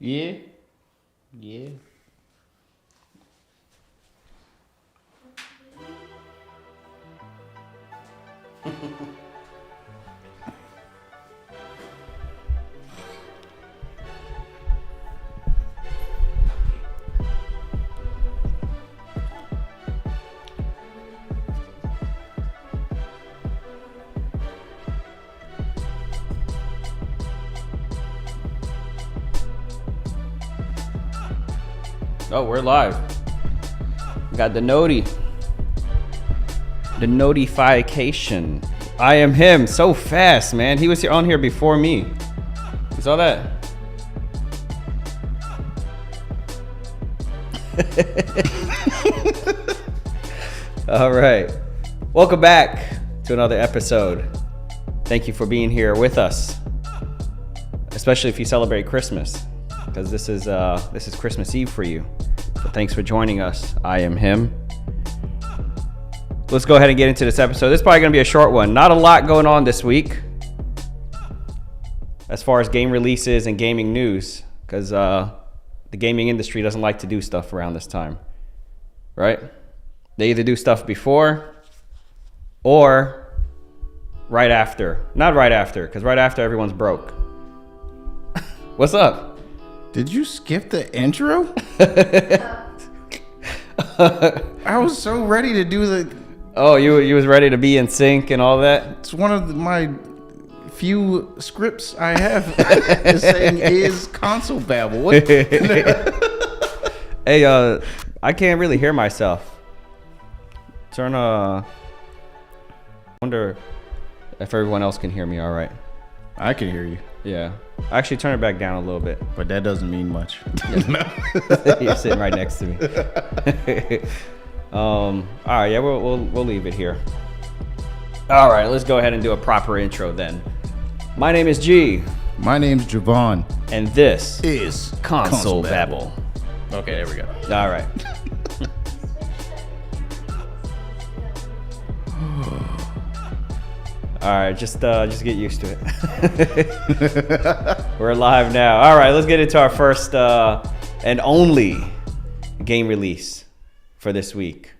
Yeah. Yeah. Oh, we're live. We got the notification. I am him. So fast, man. He was on here before me. You saw that? All right. Welcome back to another episode. Thank you for being here with us, especially if you celebrate Christmas, because this is Christmas Eve for you. So thanks for joining us. I am him. Let's go ahead and get into this episode. This is probably going to be a short one. Not a lot going on this week as far as game releases and gaming news, because the gaming industry doesn't like to do stuff around this time, right? They either do stuff before or right after. Not right after, because right after everyone's broke. What's up? Did you skip the intro? I was so ready to do the... Oh, you was ready to be in sync and all that? It's one of my few scripts I have saying is console babble. What? Hey, I can't really hear myself. I wonder if everyone else can hear me all right. I can hear you. Yeah. Actually, turn it back down a little bit. But that doesn't mean much. You're sitting right next to me. All right, yeah, we'll leave it here. All right, let's go ahead and do a proper intro then. My name is G. My name's Javon. And this Is Console Babble. Okay, there we go. All right. All right, just get used to it. We're live now. All right, let's get into our first and only game release for this week.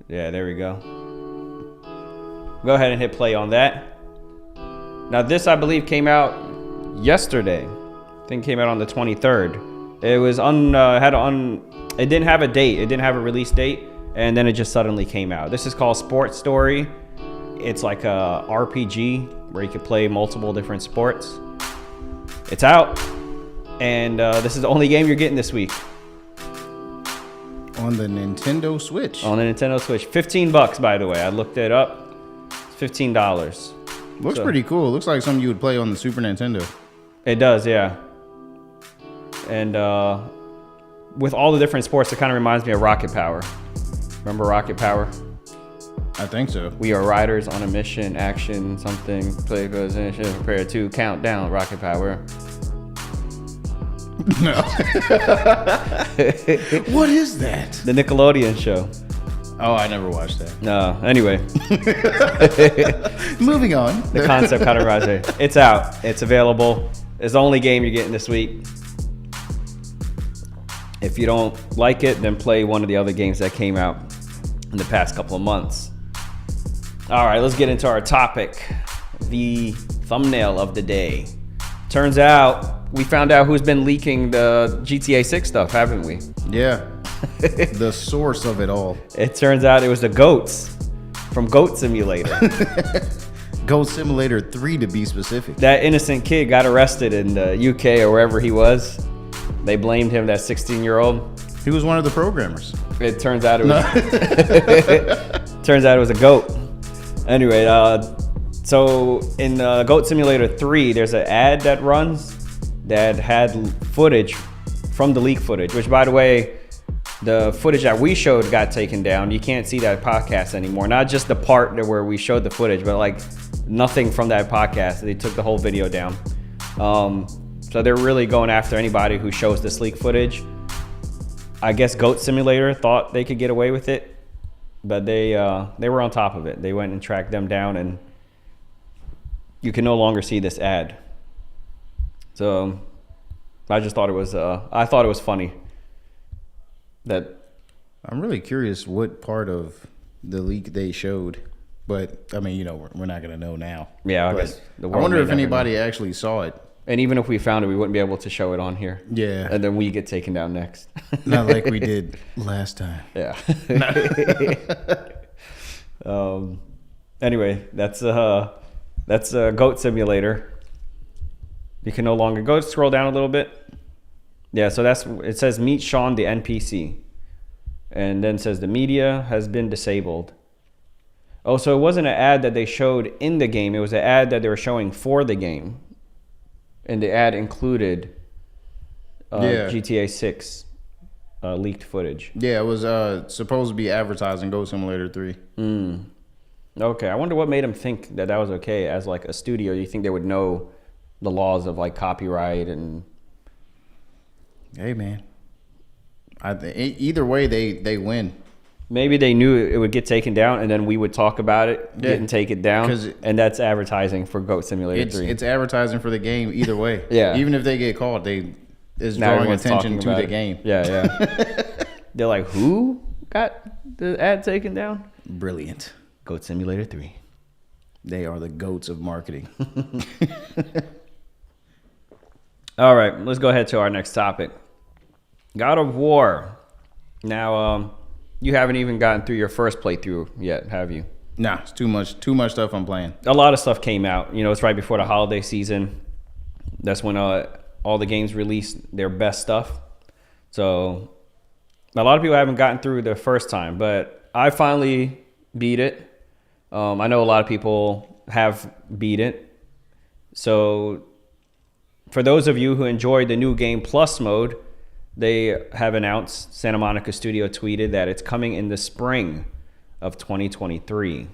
Yeah, there we go. Go ahead and hit play on that. Now, this, I believe, came out yesterday. I think it came out on the 23rd. It was it didn't have a date. It didn't have a release date. And then it just suddenly came out. This is called Sports Story. It's like a RPG where you can play multiple different sports. It's out. And this is the only game you're getting this week. On the Nintendo Switch. On the Nintendo Switch. $15, by the way. I looked it up. It's $15. Looks pretty cool. Looks like something you would play on the Super Nintendo. It does, yeah. And with all the different sports, it kind of reminds me of Rocket Power. Remember Rocket Power? I think so. We are riders on a mission, action, something, play goes in, prepare to count down, Rocket Power. No. What is that? The Nickelodeon show. Oh, I never watched that. No, anyway. Moving on. The concept kind of rides there. It's out. It's available. It's the only game you're getting this week. If you don't like it, then play one of the other games that came out in the past couple of months. All right, let's get into our topic. The thumbnail of the day. Turns out we found out who's been leaking the GTA 6 stuff, haven't we? Yeah. The source of it all. It turns out it was the GOATs from Goat Simulator. Goat Simulator 3 to be specific. That innocent kid got arrested in the UK or wherever he was. They blamed him, that 16-year-old. He was one of the programmers. It turns out it was turns out it was a goat. Anyway, so in Goat Simulator 3, there's an ad that runs that had footage from the leak footage, which, by the way, the footage that we showed got taken down. You can't see that podcast anymore. Not just the part where we showed the footage, but like nothing from that podcast. They took the whole video down. So they're really going after anybody who shows this leak footage. I guess Goat Simulator thought they could get away with it, but they were on top of it. They went and tracked them down, and you can no longer see this ad. So I just thought it was I thought it was funny that I'm really curious what part of the leak they showed, but I mean, you know, we're not gonna know now. Yeah, I But guess the I world wonder may if never anybody actually saw it. and even if we found it, we wouldn't be able to show it on here. Yeah, And then we get taken down next. not like we did last time. Yeah. Anyway, that's Goat Simulator. You can no longer go scroll down a little bit. Yeah, so it says meet Sean the NPC. And then says the media has been disabled. Oh, so it wasn't an ad that they showed in the game. It was an ad that they were showing for the game. And the ad included GTA 6 leaked footage. Yeah, it was supposed to be advertising Goat Simulator 3. Okay, I wonder what made them think that was okay as like a studio. You think they would know the laws of like copyright and... Hey, man. Either way, they win. Maybe they knew it would get taken down, and then we would talk about it, getting take it down, and that's advertising for Goat Simulator 3. It's advertising for the game either way. Yeah. Even if they get caught, it's Now drawing everyone's attention talking to the about game. it. Yeah. They're like, who got the ad taken down? Brilliant. Goat Simulator 3. They are the goats of marketing. All right, let's go ahead to our next topic. God of War. Now, you haven't even gotten through your first playthrough yet, have you? Nah, it's too much stuff I'm playing. A lot of stuff came out. You know, it's right before the holiday season. That's when all the games release their best stuff. So a lot of people haven't gotten through the first time, but I finally beat it. I know a lot of people have beat it. So for those of you who enjoyed the new Game Plus mode, they have announced, Santa Monica Studio tweeted that it's coming in the spring of 2023.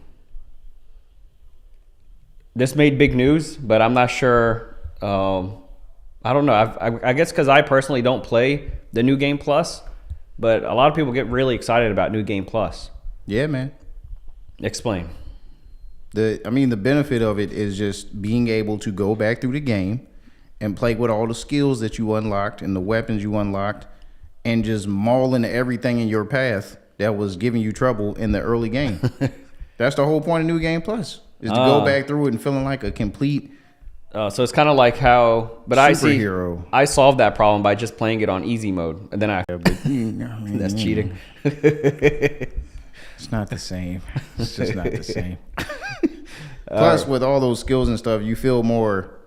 This made big news, but I'm not sure. I don't know. I guess because I personally don't play the new Game Plus, but a lot of people get really excited about new Game Plus. Yeah, man. Explain. The benefit of it is just being able to go back through the game and play with all the skills that you unlocked and the weapons you unlocked and just mauling everything in your path that was giving you trouble in the early game. That's the whole point of New Game Plus, is to go back through it and feeling like a complete so it's kind of like how, but superhero. I solved that problem by just playing it on easy mode, and then that's cheating. It's not the same. It's just not the same. Plus, with all those skills and stuff, you feel more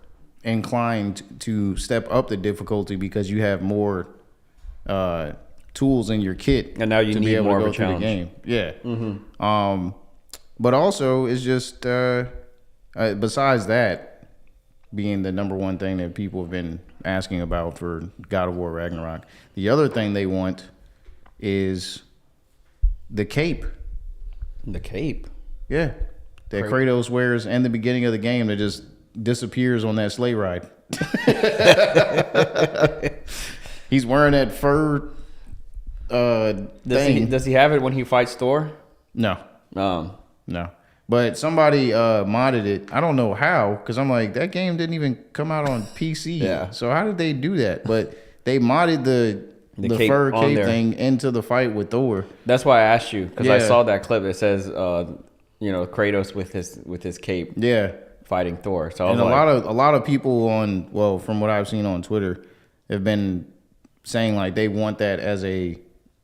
inclined to step up the difficulty because you have more tools in your kit, and now you to need be able more to go of a through challenge. the game. Yeah. But also, it's just besides that being the number one thing that people have been asking about for God of War Ragnarok, the other thing they want is the cape. The cape. Yeah, that Kratos wears in the beginning of the game that just disappears on that sleigh ride. He's wearing that fur thing. Does he have it when he fights Thor? No. No. But somebody modded it. I don't know how, because I'm like, that game didn't even come out on PC. Yeah. So how did they do that? But they modded the cape fur on cape there. thing into the fight with Thor. That's why I asked you, because I Yeah. saw that clip. It says, Kratos with his cape Yeah. fighting Thor. So I was And like, a lot of people from what I've seen on Twitter, have been saying like they want that as a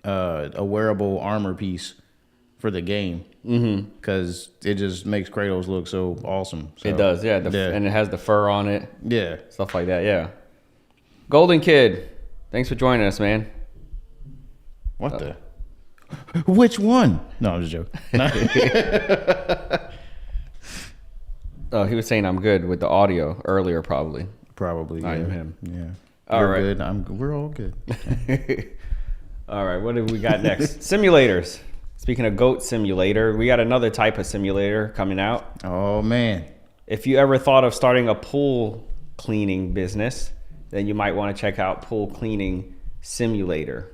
wearable armor piece for the game, because it just makes Kratos look so awesome. So, it does, yeah. And it has the fur on it, yeah. stuff like that, yeah. Golden Kid, thanks for joining us, man. What the? Which one? No, I'm just joking. He was saying I'm good with the audio earlier, probably. Probably. Yeah. I am him. Yeah. All You're right. good. We're all good. All right, what do we got next? Simulators. Speaking of Goat Simulator, we got another type of simulator coming out. Oh man. If you ever thought of starting a pool cleaning business, then you might want to check out Pool Cleaning Simulator.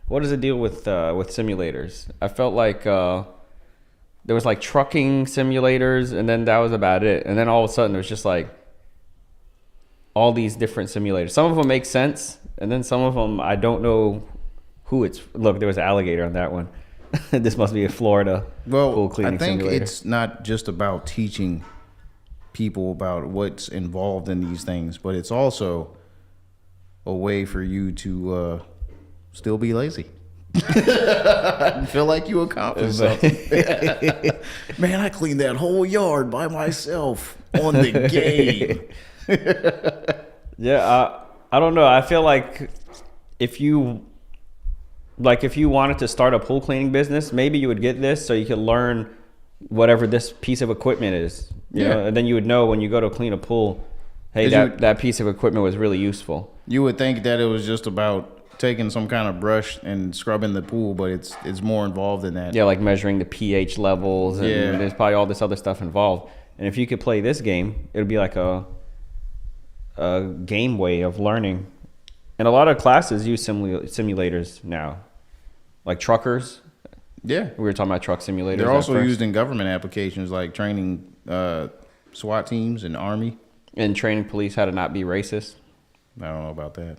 What is the deal with simulators? I felt like there was like trucking simulators, and then that was about it. And then all of a sudden, there's just like all these different simulators. Some of them make sense, and then some of them I don't know who it's. Look, there was an alligator on that one. This must be a Florida pool cleaning I think simulator. it's not just about teaching people about what's involved in these things, but it's also a way for you to still be lazy. Feel like you accomplished something. Man, I cleaned that whole yard by myself on the game. Yeah, I don't know. I feel like if you wanted to start a pool cleaning business, maybe you would get this so you could learn whatever this piece of equipment is. You know, and then you would know when you go to clean a pool, hey, that piece of equipment was really useful. You would think that it was just about taking some kind of brush and scrubbing the pool, but it's more involved than that. Yeah, like measuring the pH levels, and there's probably all this other stuff involved. And if you could play this game, it would be like a game way of learning. And a lot of classes use simulators now, like truckers. Yeah. We were talking about truck simulators. They're also used in government applications like training SWAT teams and Army. And training police how to not be racist. I don't know about that.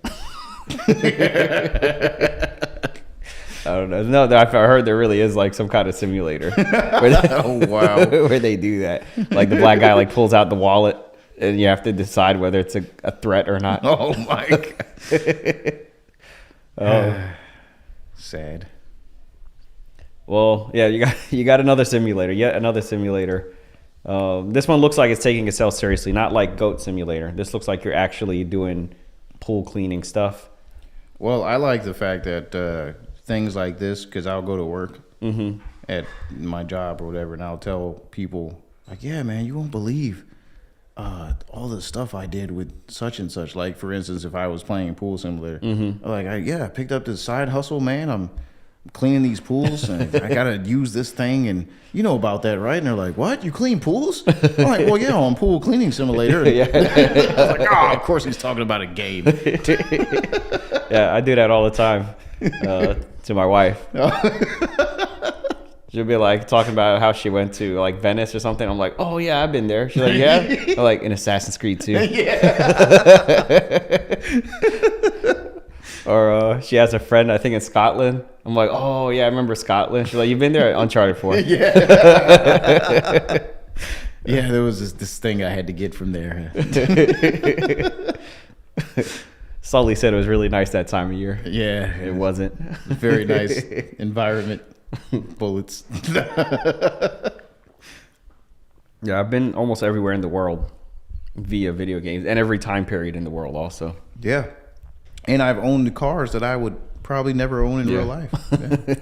I don't know. No, I heard there really is like some kind of simulator. Oh, wow. Where they do that. Like the black guy like pulls out the wallet and you have to decide whether it's a threat or not. Oh, my God. Sad. Well, yeah, you got another simulator, yet another simulator. This one looks like it's taking itself seriously, not like Goat Simulator. This looks like you're actually doing pool cleaning stuff. Well, I like the fact that things like this, because I'll go to work at my job or whatever, and I'll tell people, like, yeah, man, you won't believe all the stuff I did with such and such. Like, for instance, if I was playing Pool Simulator, I picked up this side hustle, man. I'm cleaning these pools, and I got to use this thing, and you know about that, right? And they're like, what? You clean pools? I'm like, well, yeah, on Pool Cleaning Simulator. I was like, oh, of course he's talking about a game. Yeah, I do that all the time to my wife. She'll be like talking about how she went to like Venice or something. I'm like, oh yeah, I've been there. She's like, yeah. I'm like, in Assassin's Creed 2. Or she has a friend, I think in Scotland. I'm like, oh yeah, I remember Scotland. She's like, you've been there? Uncharted 4. Yeah, there was this thing I had to get from there. Sully said it was really nice that time of year. Yeah, It wasn't. very nice environment. Bullets. Yeah, I've been almost everywhere in the world via video games, and every time period in the world also. Yeah, and I've owned the cars that I would probably never own in real life. Yeah.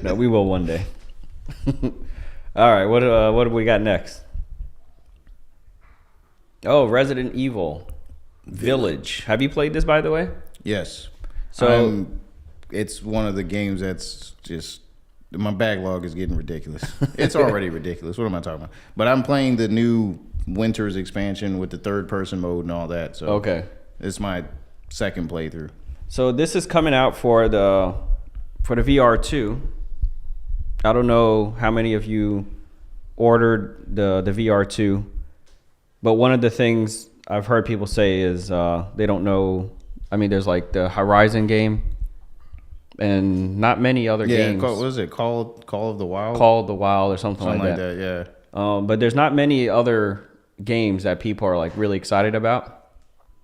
No, we will one day. All right, what do we got next? Oh, Resident Evil Village. Have you played this, by the way? Yes. So it's one of the games that's just, my backlog is getting ridiculous. It's already ridiculous. What am I talking about? But I'm playing the new Winter's expansion with the third person mode and all that. So okay, it's my second playthrough. so this is coming out for the VR2. I don't know how many of you ordered the VR2, but one of the things I've heard people say is they don't know. I mean, there's like the Horizon game, and not many other games. What was it? Call of the Wild? Call of the Wild or something like that. Yeah. But there's not many other games that people are like really excited about.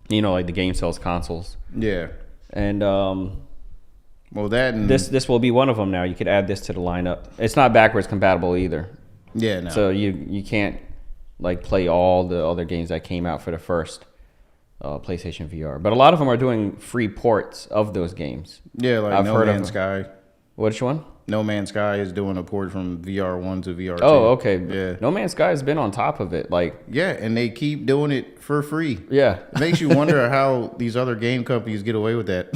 You know, like the game sells consoles. Yeah. And well, that and this will be one of them now. You could add this to the lineup. It's not backwards compatible either. Yeah, no. So you can't like play all the other games that came out for the first PlayStation VR. But a lot of them are doing free ports of those games. Yeah, like I've No heard of Man's Sky. Which one? No Man's Sky is doing a port from VR1 to VR2. Oh, okay. Yeah. No Man's Sky has been on top of it. Like, Yeah, and they keep doing it for free. yeah. It makes you wonder how these other game companies get away with that.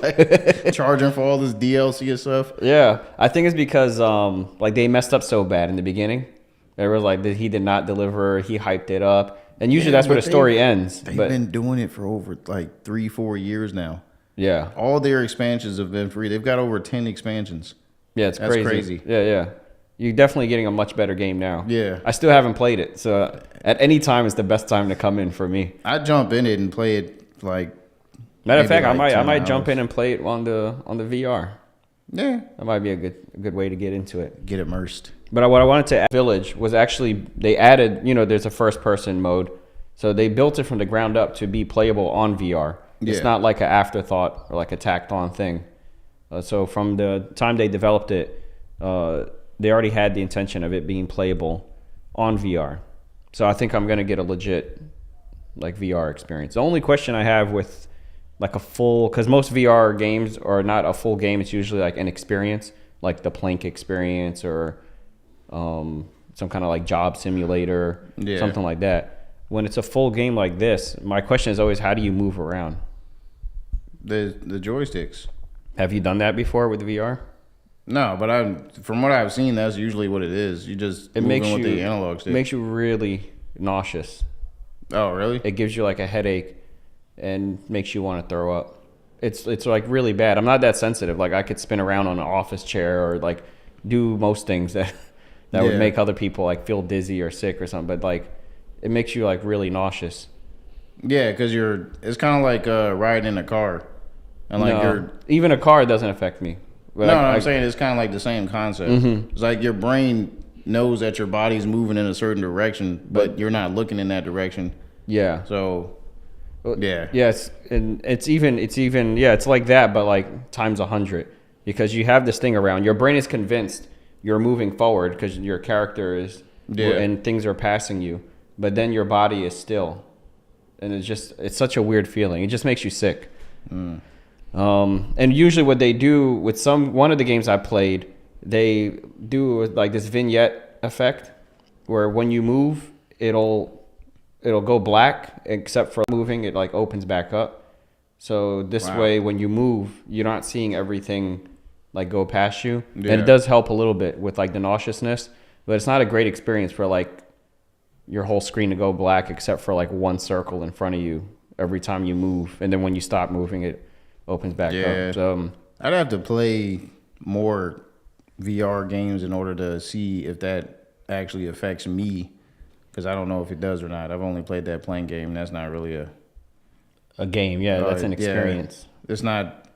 Like, charging for all this DLC and stuff. Yeah, I think it's because like they messed up so bad in the beginning. It was like that he did not deliver. He hyped it up, and usually that's where the story ends. They've But been doing it for over like 3-4 years now. yeah, All their expansions have been free. They've got over 10 expansions. yeah, it's That's crazy. crazy. Yeah, yeah. You're definitely getting a much better game now. Yeah. I still haven't played it, so at any time is the best time to come in for me. I jump in it and play it like. Matter of maybe fact, like I 10 might jump hours. in and play it on the VR. Yeah. That might be a good way to get into it. Get immersed. But what I wanted to add, Village was actually they added, there's a first person mode, so they built it from the ground up to be playable on VR. It's Yeah. not like an afterthought or like a tacked on thing. So from the time they developed it, they already had the intention of it being playable on VR. So I think I'm gonna get a legit like VR experience. The only question I have with like a full, because most VR games are not a full game. It's usually like an experience, like the Plank experience or some kind of like job simulator, Yeah. something like that. When it's a full game like this, my question is always, how do you move around? The joysticks. Have you done that before with VR? No, but from what I've seen, that's usually what it is. You just It move makes in with you the analog stick. makes you really nauseous. Oh, really? It gives you like a headache and makes you want to throw up. It's like really bad. I'm not that sensitive. Like I could spin around on an office chair or like do most things that would Yeah. make other people like feel dizzy or sick or something. But like it makes you like really nauseous. Yeah, because it's kind of like riding in a car, and like No, even a car doesn't affect me. But No, like, I'm saying it's kind of like the same concept. It's like your brain knows that your body's moving in a certain direction, but you're not looking in that direction. yeah. So, yeah. Yes, and it's like that, but like times 100, because you have this thing around. Your brain is convinced you're moving forward because your character is, Yeah. and things are passing you, but then your body is still, and it's such a weird feeling. It just makes you sick. And usually what they do with one of the games I played, they do like this vignette effect where when you move, it'll go black, except for moving, it like opens back up. So this Wow. way, when you move, you're not seeing everything like go past you. Yeah. And it does help a little bit with like the nauseousness, but it's not a great experience for like your whole screen to go black except for like one circle in front of you every time you move. And then when you stop moving, it opens back Yeah. up. So, I'd have to play more VR games in order to see if that actually affects me, because I don't know if it does or not. I've only played that playing game. That's not really a game, yeah, that's an yeah. experience. It's not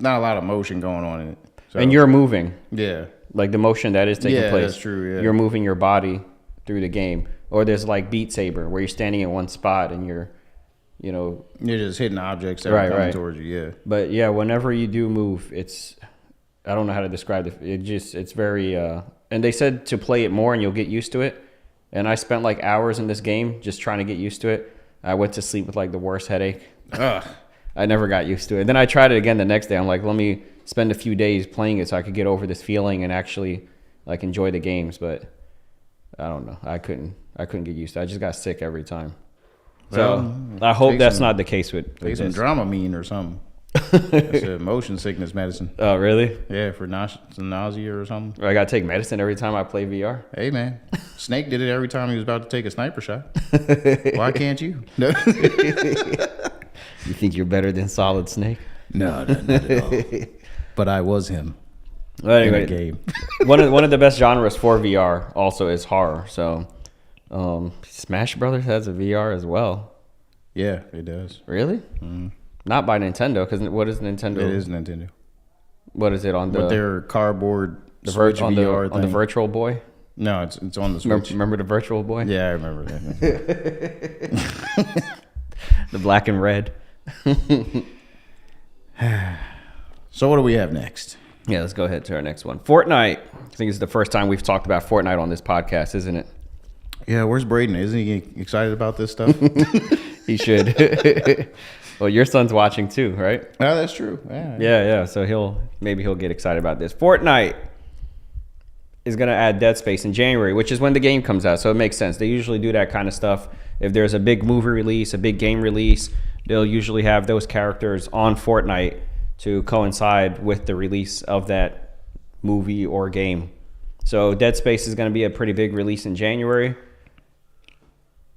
a lot of motion going on in it. So, And you're moving. yeah. Like the motion that is taking Yeah, place. that's true, yeah. You're moving your body through the game. Or there's like Beat Saber where you're standing in one spot and you're You're just hitting objects that Right, are coming right. towards you. Yeah. but yeah, whenever you do move, I don't know how to describe it. It's very and they said to play it more and you'll get used to it. And I spent like hours in this game just trying to get used to it. I went to sleep with like the worst headache. Ugh. I never got used to it. Then I tried it again the next day. I'm like, let me spend a few days playing it so I could get over this feeling and actually like enjoy the games. But I don't know. I couldn't get used to it. I just got sick every time. So I hope that's not the case with Take some this. Dramamine or something. That's a motion sickness medicine. Oh, really? Yeah, for some nausea or something. I got to take medicine every time I play VR. Hey, man. Snake did it every time he was about to take a sniper shot. Why can't you? No, You think you're better than Solid Snake? not at all. But I was him Well, in anyway, a game. one of the best genres for VR also is horror. So Smash Brothers has a VR as well. Yeah, it does. Really? Not by Nintendo, because what is Nintendo? It is Nintendo. What is it on With the their cardboard the Switch on VR the thing. on the Virtual Boy? No, it's on the Switch. Remember the Virtual Boy? Yeah, I remember that. The black and red. So what do we have next? Yeah, let's go ahead to our next one. Fortnite. I think it's the first time we've talked about Fortnite on this podcast, isn't it? Yeah, where's Braden? Isn't he excited about this stuff? He should. Well, your son's watching too, right? Oh, that's true. Yeah. Yeah. So maybe he'll get excited about this. Fortnite is going to add Dead Space in January, which is when the game comes out. So it makes sense. They usually do that kind of stuff. If there's a big movie release, a big game release, they'll usually have those characters on Fortnite to coincide with the release of that movie or game. So Dead Space is going to be a pretty big release in January.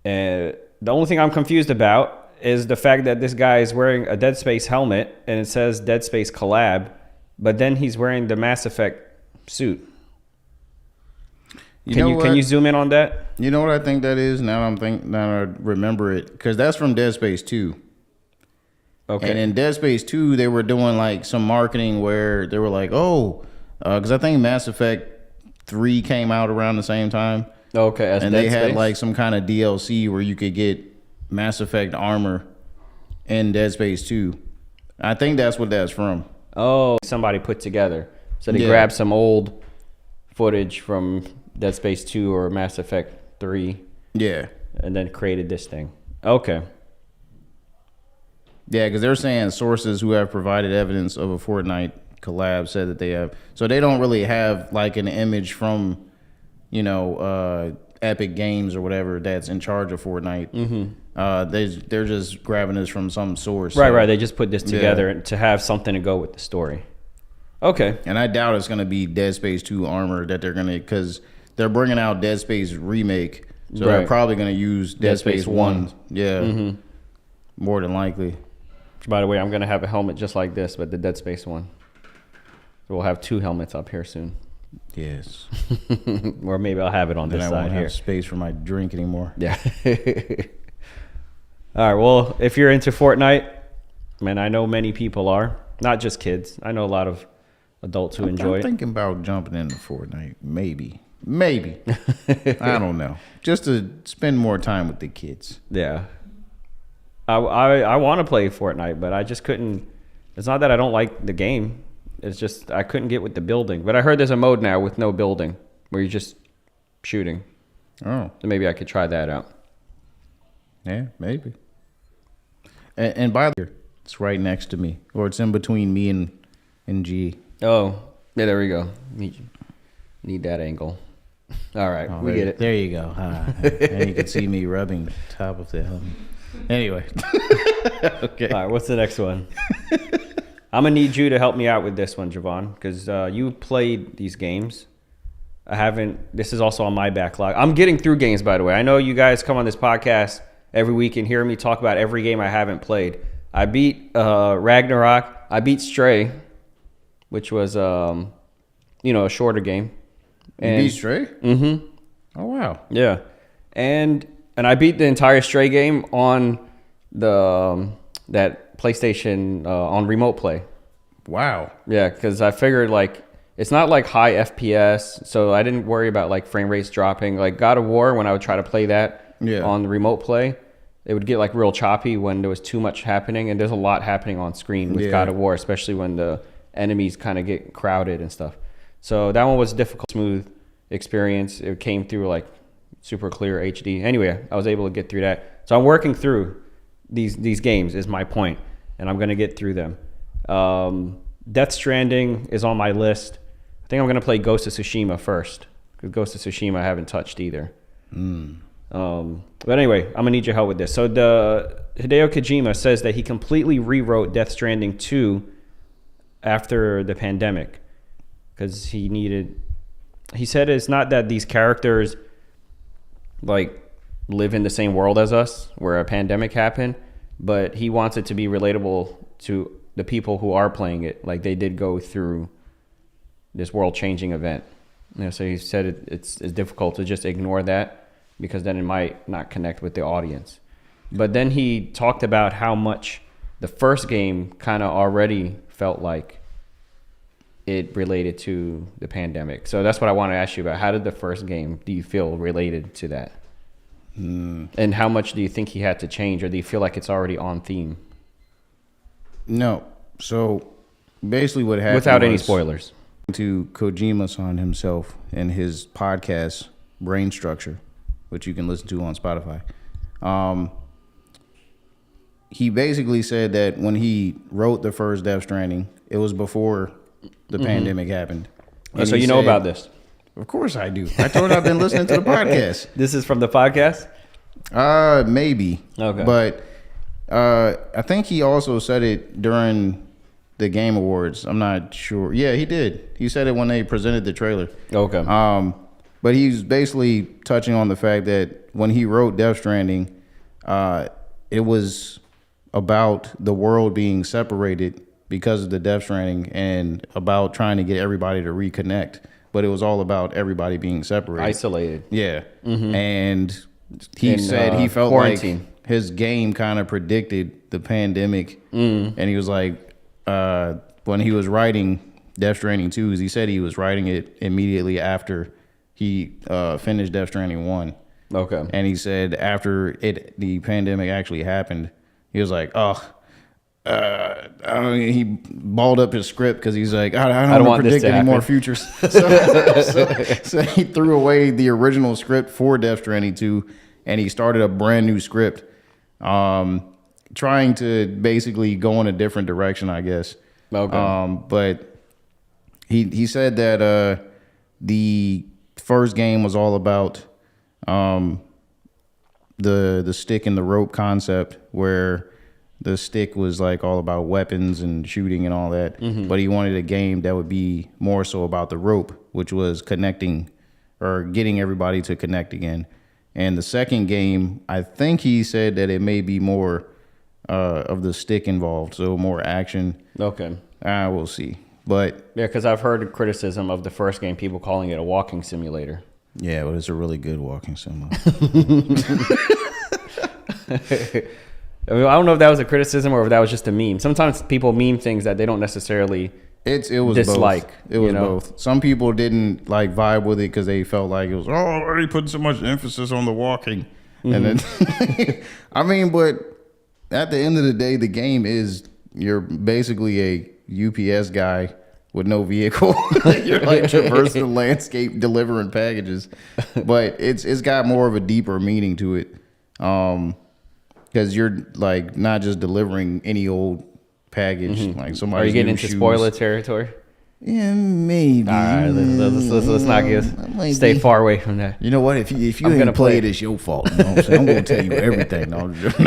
The only thing I'm confused about is the fact that this guy is wearing a Dead Space helmet and it says Dead Space collab, but then he's wearing the Mass Effect suit. Can you zoom in on that? You know what I think that is? Now I remember it, because that's from Dead Space 2. Okay. And in Dead Space 2, they were doing like some marketing where they were like, because I think Mass Effect 3 came out around the same time. Okay. And they had like some kind of DLC where you could get Mass Effect armor in Dead Space 2. I think that's what that's from. Oh, somebody put together. So they grabbed some old footage from Dead Space 2 or Mass Effect 3. Yeah. And then created this thing. Okay. Yeah, because they're saying sources who have provided evidence of a Fortnite collab said that they have. So they don't really have like an image from, Epic Games or whatever that's in charge of Fortnite. Mm-hmm. They're just grabbing this from some source. Right. They just put this together to have something to go with the story. Okay. And I doubt it's going to be Dead Space 2 armor that they're going to, because they're bringing out Dead Space Remake. So they're probably going to use Dead Space 1. Yeah. Mm-hmm. More than likely. By the way, I'm going to have a helmet just like this, but the Dead Space one. So we'll have 2 helmets up here soon. Yes. Or maybe I'll have it on this side here. I won't have space for my drink anymore. Yeah. All right. Well, if you're into Fortnite, man, I know many people are. Not just kids. I know a lot of adults who enjoy it. I'm thinking about jumping into Fortnite. Maybe. I don't know. Just to spend more time with the kids. Yeah. I want to play Fortnite, but I just couldn't. It's not that I don't like the game. It's just I couldn't get with the building. But I heard there's a mode now with no building where you're just shooting. Oh. So maybe I could try that out. Yeah, maybe. And by the way, it's right next to me. Or it's in between me and G. Oh, yeah, there we go. Need that angle. All right, we get it. There you go. And you can see me rubbing the top of the helmet. Anyway. Okay. All right, what's the next one? I'm going to need you to help me out with this one, Javon, because you played these games. I haven't. This is also on my backlog. I'm getting through games, by the way. I know you guys come on this podcast every week and hear me talk about every game I haven't played. I beat Ragnarok. I beat Stray, which was, a shorter game. And, you beat Stray? Mm-hmm. Oh, wow. Yeah. And I beat the entire Stray game on that PlayStation on Remote Play. Wow. Yeah, because I figured it's not like high FPS, so I didn't worry about like frame rates dropping. Like God of War, when I would try to play that on the Remote Play, it would get like real choppy when there was too much happening, and there's a lot happening on screen with God of War, especially when the enemies kind of get crowded and stuff. So that one was difficult, smooth experience. It came through like super clear HD. Anyway, I was able to get through that. So I'm working through these games is my point, and I'm going to get through them. Death Stranding is on my list. I think I'm going to play Ghost of Tsushima first, because Ghost of Tsushima I haven't touched either. But anyway, I'm going to need your help with this. So Hideo Kojima says that he completely rewrote Death Stranding 2 after the pandemic, because he said it's not that these characters like live in the same world as us where a pandemic happened, but he wants it to be relatable to the people who are playing it. Like they did go through this world-changing event. So he said it's difficult to just ignore that, because then it might not connect with the audience. But then he talked about how much the first game kind of already felt like it related to the pandemic. So that's what I want to ask you about. How did the first game, do you feel, related to that? And how much do you think he had to change, or do you feel like it's already on theme? No. So basically what happened, without any spoilers, to Kojima-san himself and his podcast Brain Structure, which you can listen to on Spotify. He basically said that when he wrote the first Death Stranding, it was before the pandemic happened. And so you know about this? Of course I do. I told you I've been listening to the podcast. This is from the podcast? Maybe. Okay. But I think he also said it during the Game Awards. I'm not sure. Yeah, he did. He said it when they presented the trailer. Okay. But he's basically touching on the fact that when he wrote Death Stranding, it was about the world being separated because of the Death Stranding, and about trying to get everybody to reconnect but it was all about everybody being separated, Isolated. Yeah, and he In, said he felt quarantine. like his game kind of predicted the pandemic, and he was like, when he was writing Death Stranding 2, he said he was writing it immediately after he finished Death Stranding 1. Okay. And he said after the pandemic actually happened, he was like, I mean, he balled up his script because he's like, I don't want to predict any more futures. So he threw away the original script for Death Stranding 2, and he started a brand new script, trying to basically go in a different direction, I guess. Okay. But he said that the first game was all about the stick and the rope concept, where the stick was like all about weapons and shooting and all that. But he wanted a game that would be more so about the rope, which was connecting or getting everybody to connect again. And the second game, I think he said that it may be more of the stick involved, so more action. Okay. We'll see. But Yeah, because I've heard criticism of the first game, people calling it a walking simulator. yeah, but it's a really good walking simulator. I mean, I don't know if that was a criticism or if that was just a meme. Sometimes people meme things that they don't necessarily It was dislike. both. It was you know? both. Some people didn't like vibe with it because they felt like it was already putting so much emphasis on the walking. And then I mean, but at the end of the day, the game is you're basically a UPS guy with no vehicle. You're like traversing the landscape delivering packages. But it's got more of a deeper meaning to it. Because you're like not just delivering any old package, like somebody. Are you getting into spoiler territory? Yeah, maybe. All right, let's not get stay far away from that. You know what? If you I'm ain't gonna play play it, it's your fault. You know what I'm saying? I'm gonna tell you everything. No, I'm just-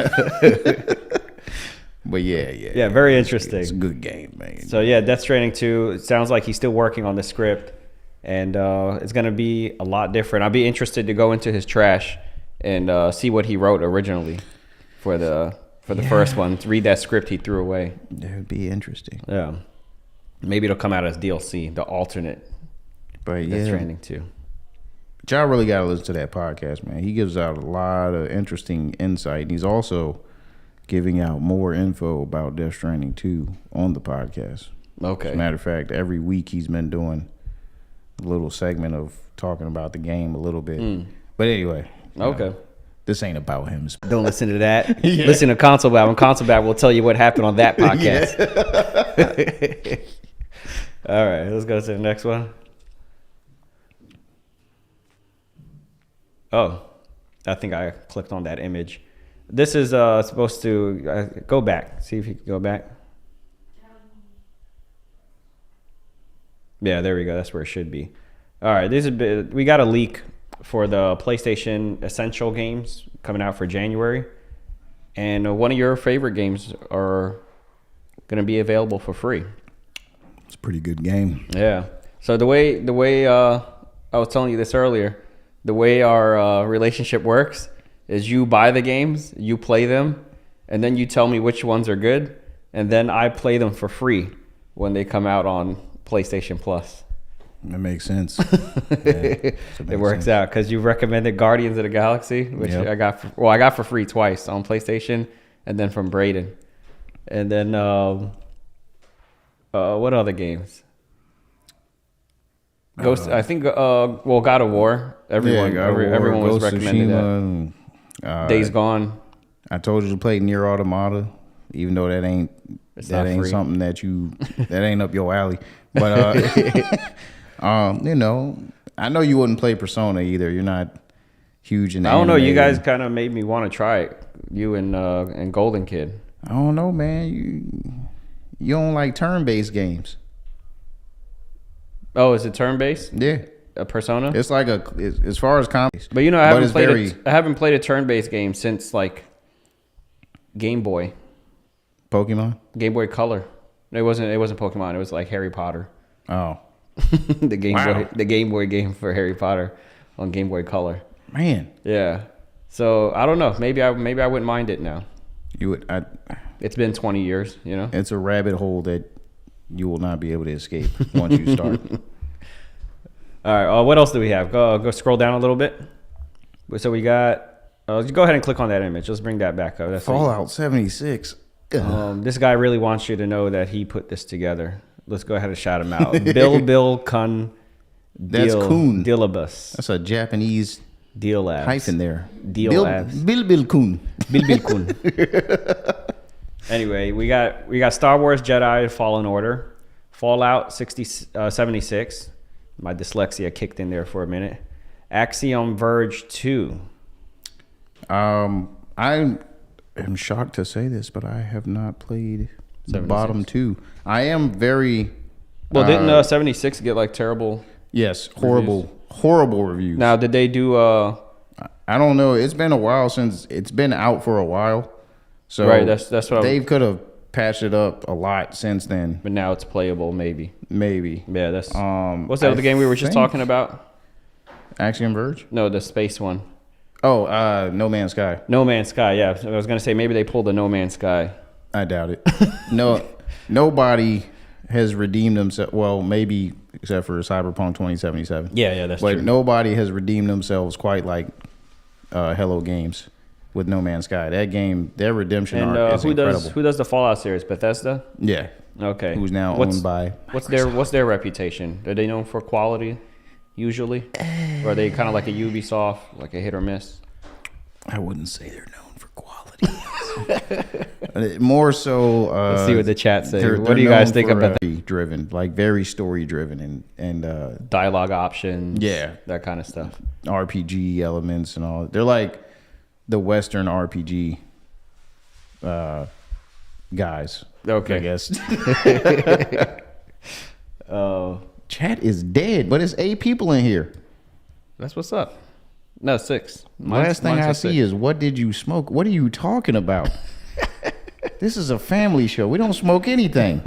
but yeah, very interesting. It's a good game, man. So yeah, Death Stranding 2. It sounds like he's still working on the script, and it's gonna be a lot different. I'll be interested to go into his trash and see what he wrote originally for the first one. To read that script he threw away. That would be interesting. Yeah, maybe it'll come out as DLC, the alternate But Death yeah, Stranding 2. but y'all really got to listen to that podcast, man. He gives out a lot of interesting insight, and he's also giving out more info about Death Stranding 2 on the podcast. Okay. As a matter of fact, every week he's been doing a little segment of talking about the game a little bit. But anyway, Okay. this ain't about him. Don't listen to that. Listen to Console Bab. And Console Bab will tell you what happened on that podcast. All right, let's go to the next one. Oh, I think I clicked on that image. This is supposed to go back. See if you can go back. Yeah, there we go. That's where it should be. All right, we got a leak for the PlayStation Essential games coming out for January, and one of your favorite games are going to be available for free. It's a pretty good game. Yeah. So the way I was telling you this earlier, the way our relationship works is you buy the games, you play them, and then you tell me which ones are good, and then I play them for free when they come out on PlayStation Plus. That makes sense. It works out because you recommended Guardians of the Galaxy, which I got for free twice on PlayStation, and then from Braden, and then what other games? Ghost. I think God of War. Everyone was recommending that. Days Gone. I told you to play Nier Automata, even though that ain't free. something that ain't up your alley. But you know, I know you wouldn't play Persona either. You're not huge in. I don't know. You guys kind of made me want to try it. You and Golden Kid. I don't know, man. You don't like turn-based games. Oh, is it turn-based? Yeah. A Persona? It's like as far as comedy. But you know, I haven't played a turn-based game since like Game Boy Pokemon. Game Boy Color. It wasn't Pokemon. It was like Harry Potter. Oh, the Game Boy game for Harry Potter on Game Boy Color. man. Yeah. So I don't know. Maybe I wouldn't mind it now. You would. It's been 20 years. You know. It's a rabbit hole that you will not be able to escape once you start. All right. What else do we have? Go scroll down a little bit. So we got. Go ahead and click on that image. Let's bring that back up. That's Fallout 76. this guy really wants you to know that he put this together. Let's go ahead and shout him out. Bill Kun. That's Kun. Dilabus. That's a Japanese Deal Labs. hyphen there. Deal Labs. Bill Kun. Bill Kun. Anyway, we got Star Wars Jedi Fallen Order, Fallout 76. My dyslexia kicked in there for a minute. Axiom Verge 2. I am shocked to say this, but I have not played the 76. bottom two. I am very Well, didn't 76 get like terrible? yes, horrible reviews. Now, did they do I don't know. It's been a while since it's been out for a while. So right? That's what. they could have patched it up a lot since then. But now it's playable, maybe. Maybe. Yeah, that's. What's I that other game we were just think- talking about? Axiom Verge? No, the space one. Oh, No Man's Sky. No Man's Sky. Yeah, I was gonna say maybe they pulled the No Man's Sky. I doubt it. No, nobody has redeemed themselves. Well, maybe except for Cyberpunk 2077. Yeah, that's But true. nobody has redeemed themselves quite like Hello Games with No Man's Sky. That game, their redemption And arc is incredible. who does the Fallout series? Bethesda. Yeah. Okay. Who's now What's- owned by What's their reputation? Are they known for quality usually, or are they kind of like a Ubisoft, like a hit or miss? I wouldn't say they're known for quality. More so. Let's see what the chat says. they're- What do you they're guys known think for, about that? Driven, like very story driven, and Dialogue options? Yeah. that kind of stuff. RPG elements and all. They're like the Western RPG guys. Okay. I guess. Oh, Chat is dead, but it's 8 people in here. that's what's up. No, 6. Last thing I see is, what did you smoke? What are you talking about? This is a family show. We don't smoke anything.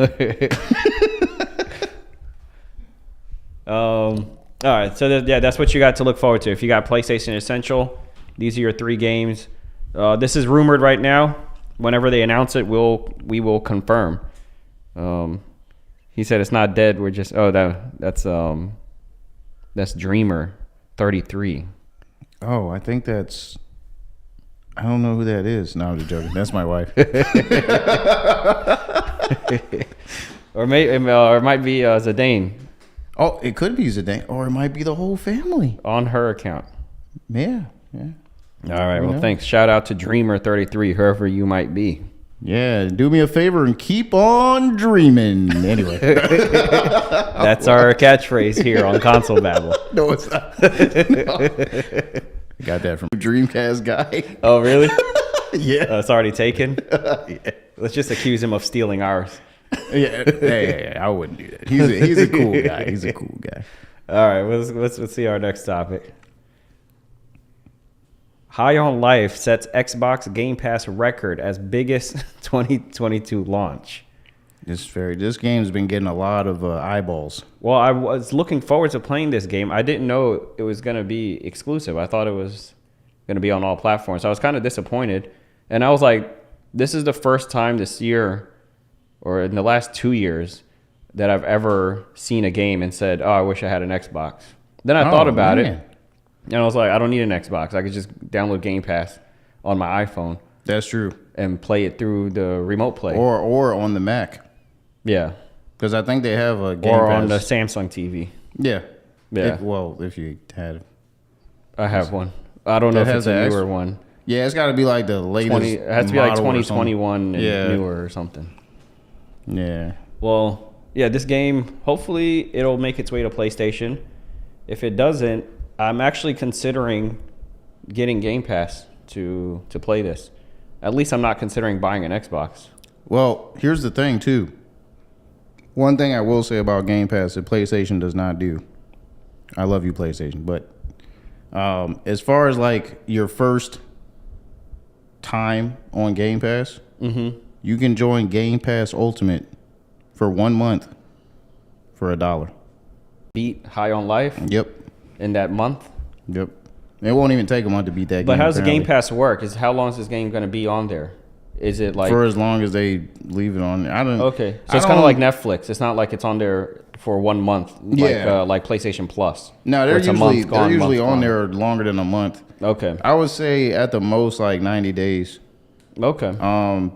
All right, so that's what you got to look forward to. If you got PlayStation Essential, these are your 3 games. This is rumored right now. Whenever they announce it, we will confirm. He said it's not dead. We're just that's Dreamer 33. Oh, I think that's. I don't know who that is. No, I'm just joking. That's my wife. Or it might be Zidane Oh, it could be Zidane, or it might be the whole family. on her account. Yeah. All right, well, know. thanks. Shout out to Dreamer 33, whoever you might be. Yeah, do me a favor and keep on dreaming. Anyway. That's our catchphrase here on Console Babble. No, it's not. Got that from Dreamcast guy. Oh, really? Yeah. It's already taken. Yeah. Let's just accuse him of stealing ours. Yeah, I wouldn't do that. He's a cool guy. He's a cool guy. All right, let's see our next topic. High on Life sets Xbox Game Pass record as biggest 2022 launch. This game's been getting a lot of eyeballs. Well, I was looking forward to playing this game. I didn't know it was going to be exclusive. I thought it was going to be on all platforms. So I was kind of disappointed. And I was like, this is the first time this year, or in the last 2 years, that I've ever seen a game and said, oh, I wish I had an Xbox. Then I thought about it. And I was like, I don't need an Xbox. I could just download Game Pass on my iPhone That's true. and play it through the remote play. Or on the Mac. Yeah. Because I think they have a Game Or Pass. on the Samsung TV. Yeah. Yeah. If you had. I have one. I don't know That if has it's a the newer X- one. Yeah, it's got to be like the latest. It has to be like model or something. 2021 and Yeah. newer or something. Yeah. Well, yeah, this game, hopefully it'll make its way to PlayStation. If it doesn't, I'm actually considering getting Game Pass to play this. At least I'm not considering buying an Xbox. Well, here's the thing, too. One thing I will say about Game Pass that PlayStation does not do. I love you, PlayStation. But as far as like your first time on Game Pass, you can join Game Pass Ultimate for 1 month for $1. Beat High on Life Yep. in that month. Yep. It won't even take a month to beat that game. But how does the Game apparently. Pass work? How long is this game going to be on there? Is it like for as long as they leave it on. I don't. okay? So I it's kind of don't- like Netflix. It's not like it's on there for 1 month, Yeah. like PlayStation Plus. No, where they're it's a usually month gone, month on gone. there longer than a month. Okay. I would say at the most like 90 days. Okay.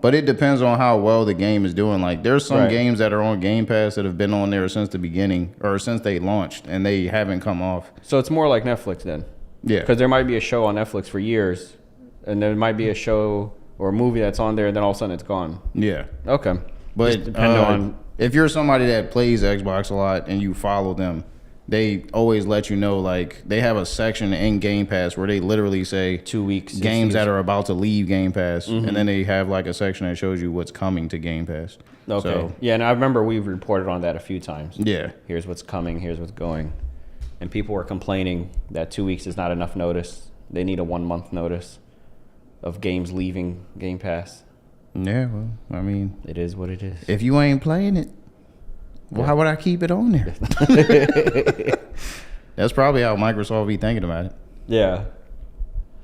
But it depends on how well the game is doing. Like there's some Right. games that are on Game Pass that have been on there since the beginning or since they launched and they haven't come off. So it's more like Netflix then, Yeah. because there might be a show on Netflix for years, and there might be a show or a movie that's on there, and then all of a sudden it's gone. Yeah. Okay. But Just depending on if you're somebody that plays Xbox a lot and you follow them, they always let you know, like they have a section in Game Pass where they literally say 2 weeks games that are about to leave Game Pass, and then they have like a section that shows you what's coming to Game Pass. Okay. So, Yeah, and I remember we've reported on that a few times. yeah. Here's what's coming. Here's what's going, and people were complaining that 2 weeks is not enough notice. They need a 1 month notice of games leaving Game Pass. Yeah, well, I mean, It is what it is. if you ain't playing it, why would I keep it on there? That's probably how Microsoft be thinking about it. Yeah.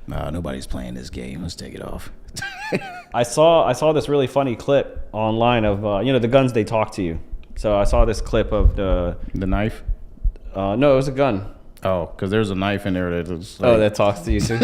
Nah, nobody's playing this game. Let's take it off. I saw this really funny clip online of the guns they talk to you. So I saw this clip of the The knife? no, it was a gun. Oh, because there's a knife in there that is. Oh, that talks to you too.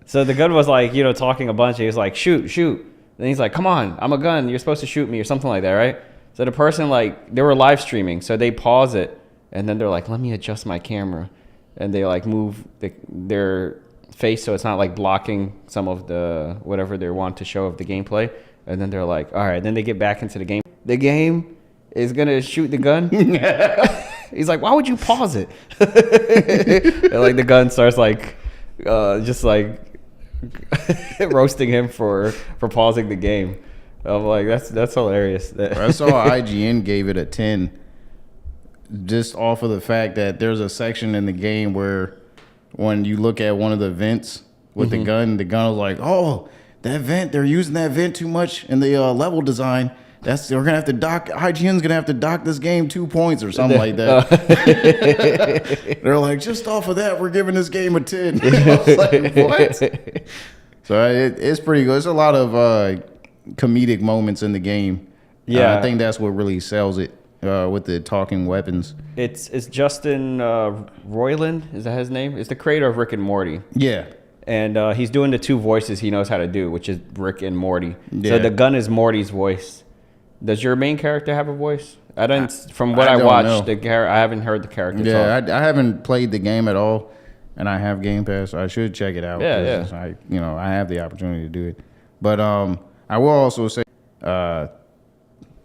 So the gun was like, talking a bunch. He was like, shoot. Then he's like, come on, I'm a gun. You're supposed to shoot me or something like that, right? So the person, like, they were live streaming. So they pause it. And then they're like, let me adjust my camera. And they like move their face so it's not like blocking some of the whatever they want to show of the gameplay. And then they're like, all right. Then they get back into the game. The game is going to shoot the gun. He's like, why would you pause it? And like the gun starts like, just like roasting him for pausing the game. I'm like, that's hilarious. I saw IGN gave it a 10 just off of the fact that there's a section in the game where when you look at one of the vents with the gun was like, oh, that vent, they're using that vent too much in the level design. We're gonna have to dock. IGN's gonna have to dock this game 2 points or something like that. They're like, just off of that, we're giving this game a 10. I was like, what? So it's pretty good. It's a lot of comedic moments in the game. Yeah. I think that's what really sells it with the talking weapons. It's Justin Roiland, is that his name? It's the creator of Rick and Morty. Yeah. And he's doing the two voices he knows how to do, which is Rick and Morty. Yeah. So the gun is Morty's voice. Does your main character have a voice? I don't. From what I I don't watched, know. I haven't heard the character Yeah, talk. I haven't played the game at all, and I have Game Pass, so I should check it out. Yeah, 'cause I have the opportunity to do it. But I will also say,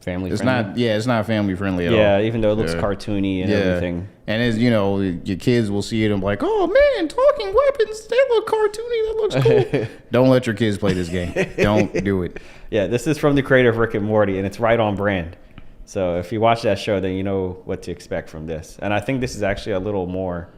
Family it's friendly. not it's not family friendly at all. Yeah, even though it looks Yeah. cartoony and everything. And as your kids will see it and be like, oh man, talking weapons, they look cartoony, that looks cool. Don't let your kids play this game. Don't do it. Yeah, this is from the creator of Rick and Morty, and it's right on brand. So if you watch that show, then you know what to expect from this. And I think this is actually a little more,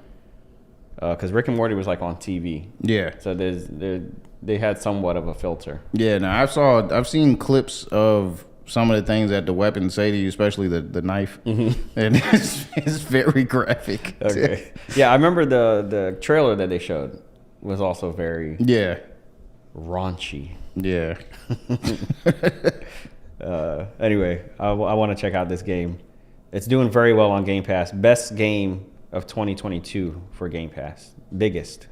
because Rick and Morty was like on TV. Yeah. So they had somewhat of a filter. Yeah, now I've seen clips of some of the things that the weapons say to you, especially the knife. And it's very graphic. Okay. Yeah, I remember the trailer that they showed was also very Yeah. raunchy. Yeah. Anyway, I want to check out this game. It's doing very well on Game Pass. Best game of 2022 for Game Pass. Biggest.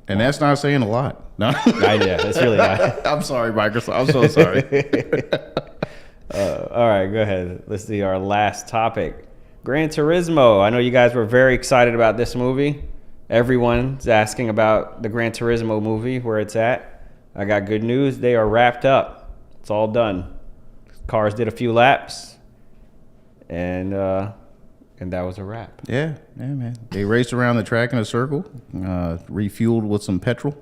And that's not saying a lot. No. Yeah, it's really not. I'm sorry, Microsoft. I'm so sorry. All right, go ahead. Let's see our last topic. Gran Turismo. I know you guys were very excited about this movie. Everyone's asking about the Gran Turismo movie, where it's at. I got good news. They are wrapped up. It's all done. Cars did a few laps, and that was a wrap. Yeah, man. They raced around the track in a circle, refueled with some petrol,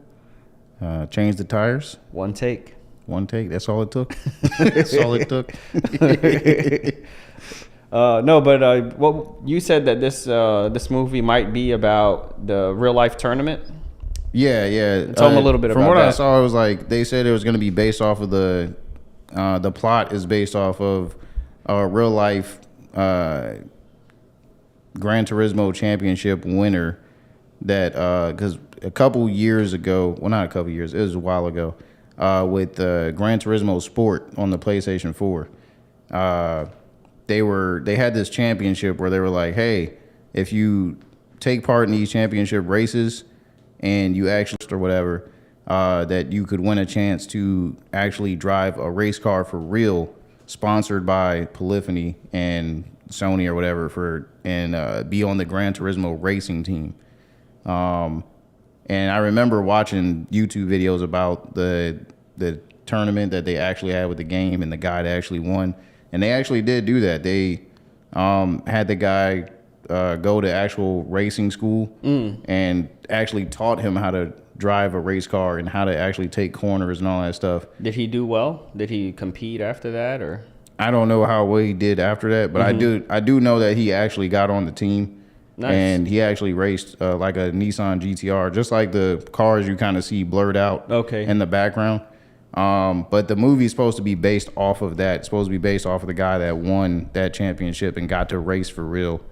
changed the tires. One take. One take. That's all it took. That's all it took. No, but what you said that this movie might be about the real life tournament. Yeah. Tell them a little bit from about what I that. saw, it was like they said it was going to be based off of the plot is based off of a real life Gran Turismo championship winner that because a couple years ago, well not a couple years, it was a while ago. with Gran Turismo Sport on the PlayStation 4. They had this championship where they were like, hey, if you take part in these championship races and you actually or whatever, that you could win a chance to actually drive a race car for real, sponsored by Polyphony and Sony or whatever, and be on the Gran Turismo racing team. And I remember watching YouTube videos about the tournament that they actually had with the game, and the guy that actually won. And they actually did do that. They had the guy go to actual racing school and actually taught him how to drive a race car and how to actually take corners and all that stuff. Did he do well? Did he compete after that, or? I don't know how well he did after that, but I do know that he actually got on the team. Nice. And he actually raced like a Nissan GTR, just like the cars you kind of see blurred out in the background. But the movie's supposed to be based off of that. It's supposed to be based off of the guy that won that championship and got to race for real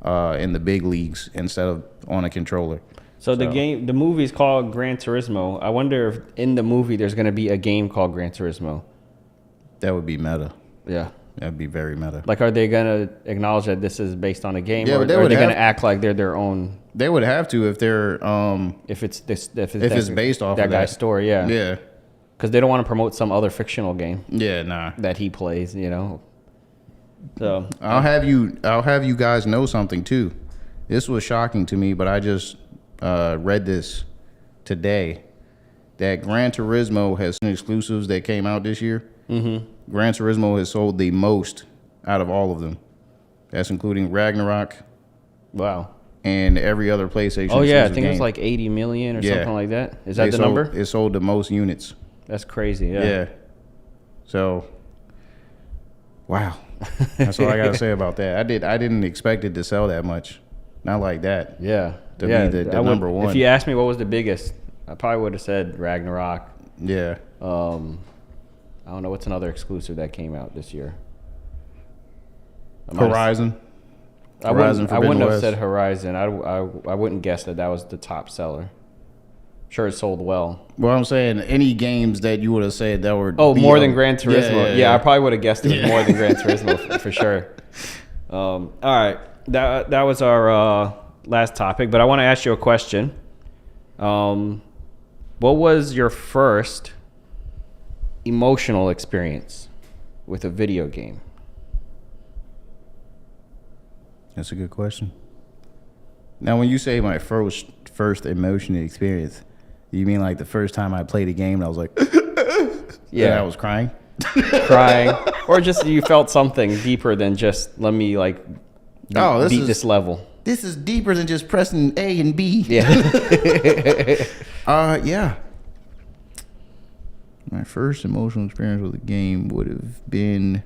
in the big leagues instead of on a controller. So the movie's called Gran Turismo. I wonder if in the movie there's going to be a game called Gran Turismo. That would be meta. Yeah. That'd be very meta. Like, are they going to acknowledge that this is based on a game? Yeah, or but they are would they going have- to act like they're their own? They would have to if they're If it's based off that of guy's story, yeah. Yeah. Because they don't want to promote some other fictional game Yeah, nah. that he plays, you know. So I'll have you guys know something too. This was shocking to me, but I just read this today that Gran Turismo has some exclusives that came out this year. Mm-hmm. Gran Turismo has sold the most out of all of them. That's including Ragnarok wow. and every other PlayStation. Oh yeah, I exclusive think it was game. like 80 million or Yeah. something like that. Is that They the sold- number? It sold the most units. That's crazy. Yeah. Yeah. So, wow. That's all I gotta say about that. I didn't expect it to sell that much. Not like that. Yeah. To yeah. be the I would- number one. If you asked me what was the biggest, I probably would have said Ragnarok. Yeah. I don't know what's another exclusive that came out this year. Horizon. I wouldn't Forbidden have West. said Horizon. I wouldn't guess that was the top seller. Sure, it sold well. Well, I'm saying any games that you would have said that were More than Gran Turismo. Yeah, I probably would have guessed it was Yeah. more than Gran Turismo for sure. All right, that was our last topic, but I want to ask you a question. What was your first emotional experience with a video game? That's a good question. Now, when you say my first emotional experience, you mean like the first time I played a game and I was like, Yeah, and I was crying? crying, or just you felt something deeper than just let me like beat this level. This is deeper than just pressing A and B. Yeah. Yeah. My first emotional experience with a game would have been,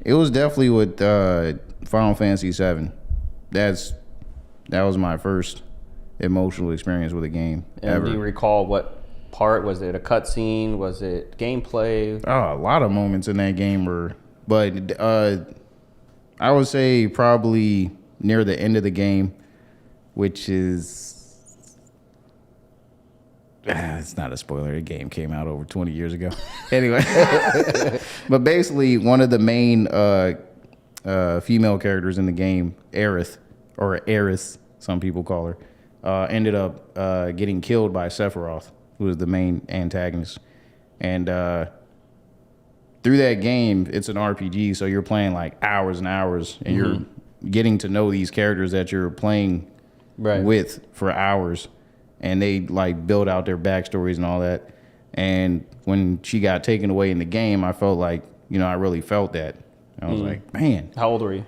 it was definitely with Final Fantasy VII. That was my first emotional experience with a game And ever. do you recall what part? Was it a cutscene? Was it gameplay? Oh, a lot of moments in that game were, but I would say probably near the end of the game, which is, it's not a spoiler. The game came out over 20 years ago. Anyway, but basically one of the main female characters in the game, Aerith, or Aerith, some people call her, ended up getting killed by Sephiroth, who was the main antagonist. And through that game, it's an RPG, so you're playing like hours and hours, and you're getting to know these characters that you're playing with for hours, and they like build out their backstories and all that. And when she got taken away in the game, I felt like, I really felt that. I was like, man, How old were you?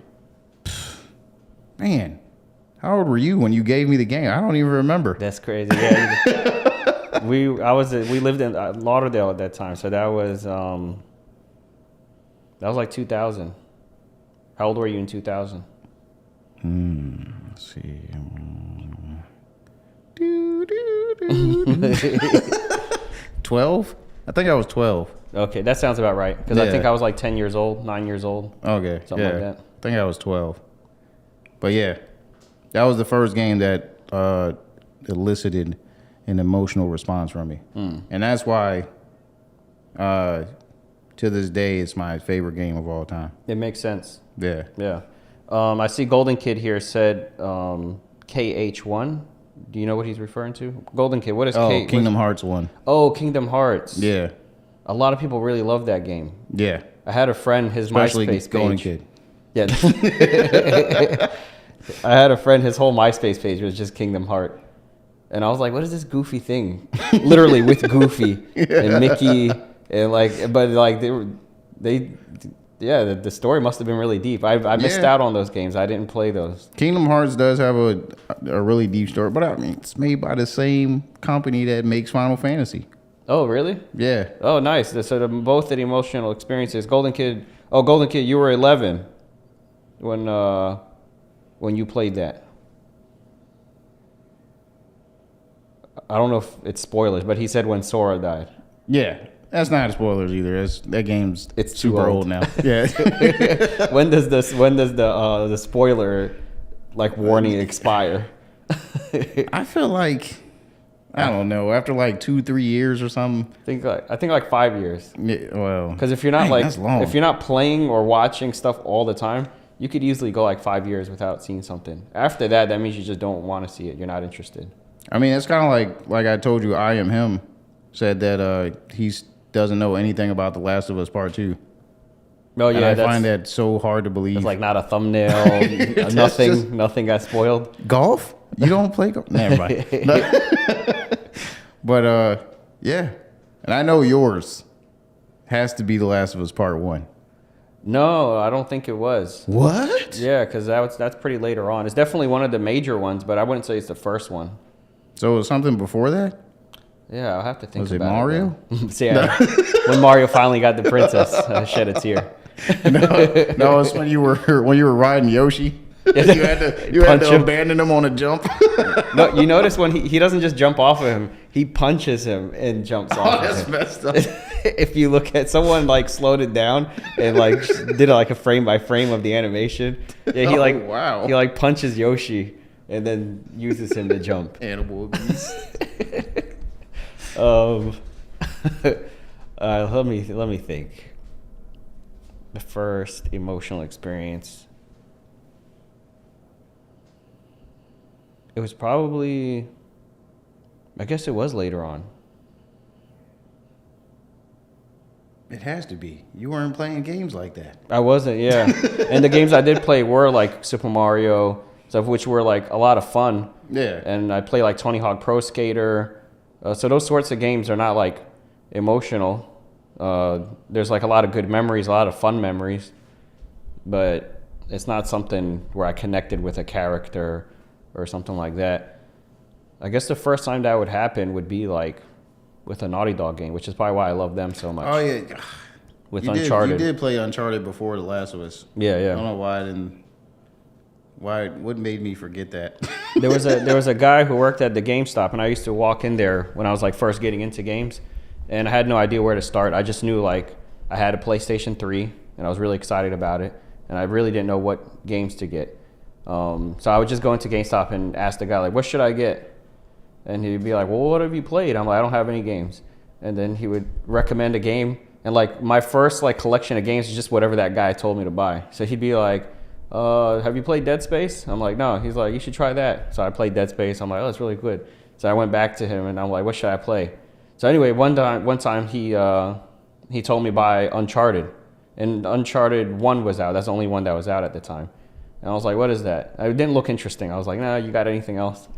how old were you when you gave me the game? I don't even remember. That's crazy. Yeah. we lived in Lauderdale at that time, so that was like 2000. How old were you in 2000? Let's see. 12? I think I was 12. Okay, that sounds about right. Because I Yeah. think I was like 10 years old, 9 years old. Okay. Something like that. I think I was 12. But yeah, that was the first game that elicited an emotional response from me. And that's why To this day, it's my favorite game of all time. It makes sense. Yeah. Yeah. I see Golden Kid here said KH1. Do you know what he's referring to? Golden Kid. What is K? Kingdom Hearts 1. Oh, Kingdom Hearts. Yeah. A lot of people really love that game. Yeah. I had a friend, his Especially MySpace Golden page. Kid. Yeah. I had a friend, his whole MySpace page was just Kingdom Heart. And I was like, what is this goofy thing? Literally with Goofy and Mickey and the story must have been really deep. I missed out on those games. I didn't play those. Kingdom Hearts does have a really deep story, but I mean, it's made by the same company that makes Final Fantasy. Oh, really? Yeah. Oh, nice. So both the emotional experiences. Golden Kid, you were 11 when you played that. I don't know if it's spoilers, but he said when Sora died. Yeah. That's not spoilers either. That game's It's super too old now. Yeah. When does the spoiler warning expire? I feel like I don't know, after like 2-3 years or something. I think like 5 years. Yeah, well, Because if you're not that's long. if you're not playing or watching stuff all the time, you could easily go like 5 years without seeing something. After that, that means you just don't want to see it. You're not interested. I mean, it's kind of like I told you, I Am Him said that he doesn't know anything about The Last of Us Part 2. Oh And yeah, I find that so hard to believe. it's like not a thumbnail, nothing got spoiled. Golf? You don't play golf? Never mind. But yeah, and I know yours has to be The Last of Us Part 1. No, I don't think it was. What? Yeah, because that's pretty later on. It's definitely one of the major ones, but I wouldn't say it's the first one. So it was something before that? Yeah, I'll have to think Was it about Mario? it. So, yeah, when Mario finally got the princess, shed a tear. No, it's when you were riding Yoshi. You had to Punch him. abandon him on a jump. No, you notice when he doesn't just jump off of him, he punches him and jumps off of That's him. messed up. If you look at someone slowed it down and did a frame by frame of the animation, yeah, he wow. he punches Yoshi and then uses him to jump. Animal abuse. Let me think. The first emotional experience. It was probably, I guess it was later on. It has to be. You weren't playing games like that. I wasn't, yeah. And the games I did play were like Super Mario, stuff which were a lot of fun. Yeah. And I play Tony Hawk Pro Skater. So those sorts of games are not emotional. There's a lot of good memories, a lot of fun memories, but it's not something where I connected with a character or something like that. I guess the first time that would happen would be with a Naughty Dog game, which is probably why I love them so much. Oh yeah. With you Uncharted. You did play Uncharted before The Last of Us. Yeah, yeah. I don't know why I didn't. What made me forget that? There was a guy who worked at the GameStop, and I used to walk in there when I was first getting into games, and I had no idea where to start. I just knew I had a PlayStation 3, and I was really excited about it, and I really didn't know what games to get. So I would just go into GameStop and ask the guy what should I get, and he'd be like, well, what have you played? I'm like, I don't have any games, and then he would recommend a game, and my first collection of games is just whatever that guy told me to buy. So he'd be like, have you played Dead Space? I'm like, no. He's like, you should try that. So I played Dead Space. I'm like, oh, it's really good. So I went back to him and I'm like, what should I play? So anyway, one time he told me to buy Uncharted, and Uncharted 1 was out. That's the only one that was out at the time. And I was like, what is that? It didn't look interesting. I was like, nah, you got anything else?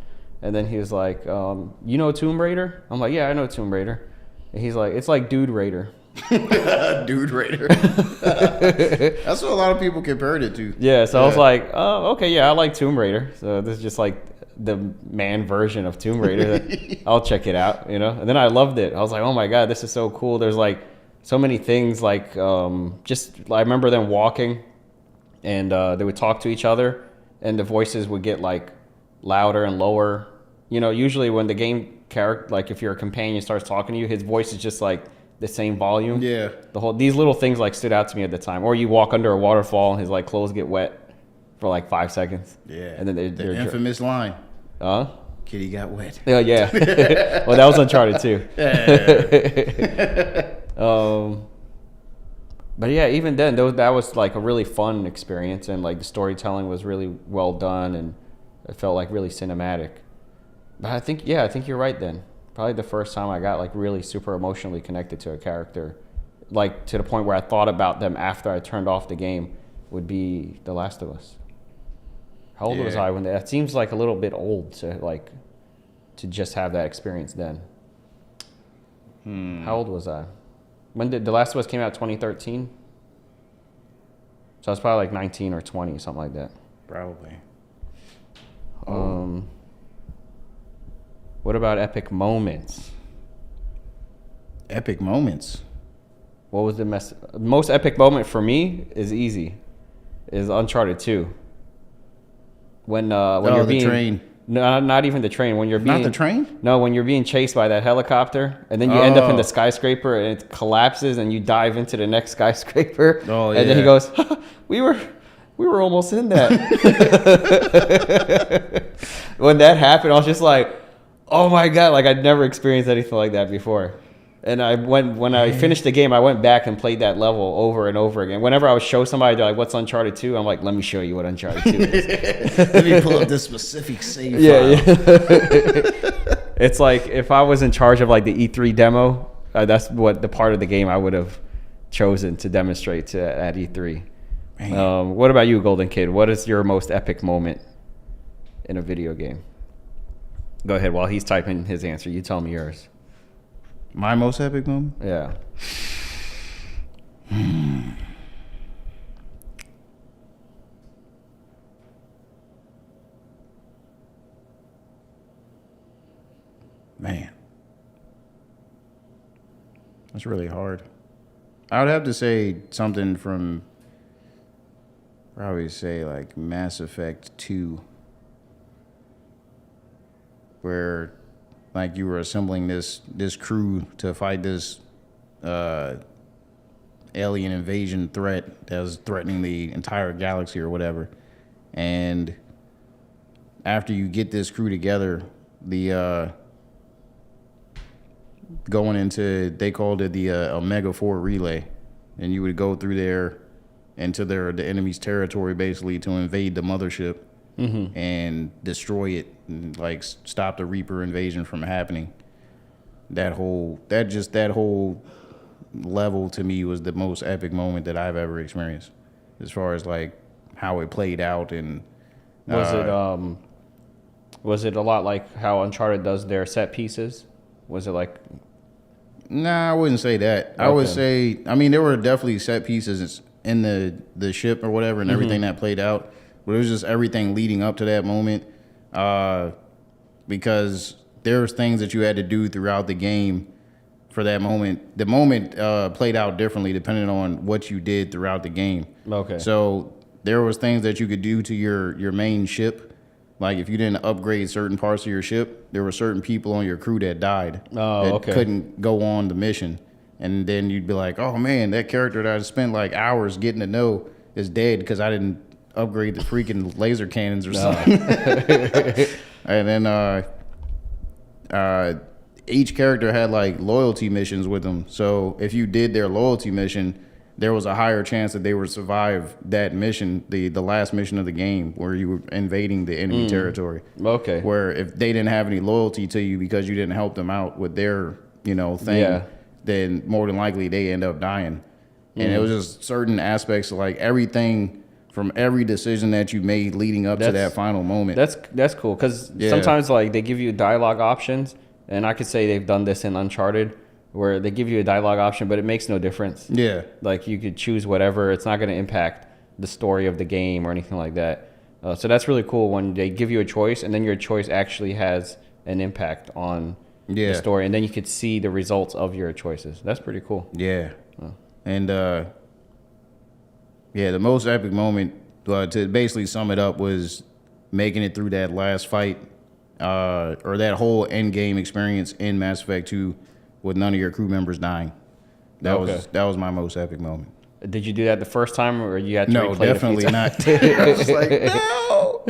And then he was like, you know Tomb Raider? I'm like, yeah, I know Tomb Raider. And he's like, it's like Dude Raider. Dude Raider. That's what a lot of people compared it to. Yeah, so I was like, oh, okay, yeah, I like Tomb Raider. So this is just the man version of Tomb Raider. I'll check it out, And then I loved it. I was like, oh my God, this is so cool. There's so many things I remember them walking and they would talk to each other and the voices would get louder and lower. Usually when the game character, if your companion starts talking to you, his voice is just the same volume. Yeah. These little things stood out to me at the time. Or you walk under a waterfall and his clothes get wet for 5 seconds. Yeah. And then the infamous line. Kitty got wet. Yeah, yeah. Well, that was Uncharted too. Yeah. But yeah, even then, that was like a really fun experience, and like the storytelling was really well done, and it felt like really cinematic. But I think you're right. Then probably the first time I got like really super emotionally connected to a character, like to the point where I thought about them after I turned off the game, would be The Last of Us. How old was I when that? It seems like a little bit old to just have that experience then. How old was I? When did The Last of Us came out? 2013. So I was probably like 19 or 20, something like that. Probably. What about epic moments? Epic moments. What was the most epic moment for me? Is easy. Is Uncharted 2. When you're the being train. No, not even the train. When you're being Not the train? No, when you're being chased by that helicopter, and then you end up in the skyscraper, and it collapses, and you dive into the next skyscraper. Oh, And then he goes, "We were almost in that." When that happened, I was just like, "Oh my god!" Like I'd never experienced anything like that before. And when I finished the game, I went back and played that level over and over again. Whenever I would show somebody, they're like, "What's Uncharted 2?" I'm like, "Let me show you what Uncharted 2 is." Let me pull up this specific save file. Yeah. It's like if I was in charge of like the E3 demo, that's what the part of the game I would have chosen to demonstrate at E3. What about you, Golden Kid? What is your most epic moment in a video game? Go ahead. While he's typing his answer, you tell me yours. My most epic moment? Yeah. Man. That's really hard. I would have to say something from, probably say like Mass Effect 2, where like you were assembling this crew to fight this alien invasion threat that was threatening the entire galaxy or whatever. And after you get this crew together, the going into, they called it the Omega 4 relay, and you would go through there into the enemy's territory basically to invade the mothership. And destroy it, and like stop the Reaper invasion from happening. That whole level to me was the most epic moment that I've ever experienced, as far as like how it played out. And was it a lot like how Uncharted does their set pieces? Was it like? Nah, I wouldn't say that. Okay. I would say, I mean, there were definitely set pieces in the ship or whatever, and everything that played out. But it was just everything leading up to that moment, because there's things that you had to do throughout the game for that moment. The moment played out differently depending on what you did throughout the game. Okay. So there was things that you could do to your main ship. Like if you didn't upgrade certain parts of your ship, there were certain people on your crew that died. That couldn't go on the mission. And then you'd be like, oh man, that character that I spent like hours getting to know is dead because I didn't upgrade the freaking laser cannons or something. And then each character had like loyalty missions with them. So if you did their loyalty mission, there was a higher chance that they would survive that mission, the last mission of the game, where you were invading the enemy territory. Okay. Where if they didn't have any loyalty to you because you didn't help them out with their, thing, then more than likely they end up dying. And it was just certain aspects of like everything from every decision that you made leading up to that final moment. That's cool, because sometimes like they give you dialogue options, and I could say they've done this in Uncharted, where they give you a dialogue option, but it makes no difference. Yeah. Like you could choose whatever. It's not going to impact the story of the game or anything like that. So that's really cool when they give you a choice, and then your choice actually has an impact on the story, and then you could see the results of your choices. That's pretty cool. Yeah. And the most epic moment, to basically sum it up, was making it through that last fight, or that whole end game experience in Mass Effect 2 with none of your crew members dying. That was my most epic moment. Did you do that the first time, or you had to No, replay definitely it a few not. I was like, no.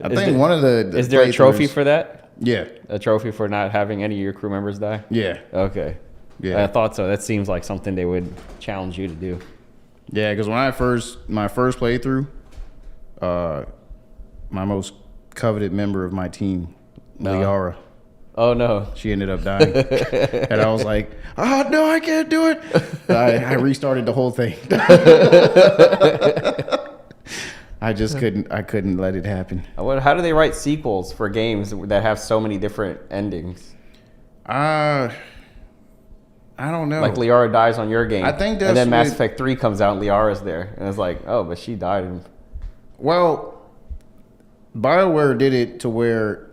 I think one of the is there a trophy for that? Yeah. A trophy for not having any of your crew members die? Yeah. Okay. Yeah. I thought so. That seems like something they would challenge you to do. Yeah, because when my first playthrough, my most coveted member of my team, Liara, Oh no. she ended up dying, and I was like, "Oh no, I can't do it." I restarted the whole thing. I just couldn't. I couldn't let it happen. How do they write sequels for games that have so many different endings? I don't know. Like Liara dies on your game. I think and then that's Mass Effect 3 comes out and Liara's there. And it's like, oh, but she died. Well, BioWare did it to where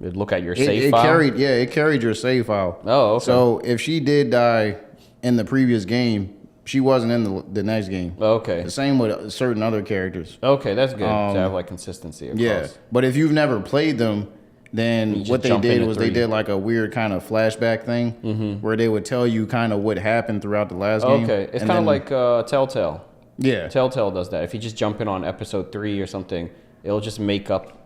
You'd look at your it save file. it carried your save file. Oh, okay. So if she did die in the previous game, she wasn't in the next game. Okay. The same with certain other characters. Okay, that's good to have like consistency across. Yeah, but if you've never played them, then just what they jump did into was they 3. did like a weird kind of flashback thing where they would tell you kind of what happened throughout the last game. Okay, it's and kind of then- like Telltale. yeah, Telltale does that. If you just jump in on episode 3 or something, it'll just make up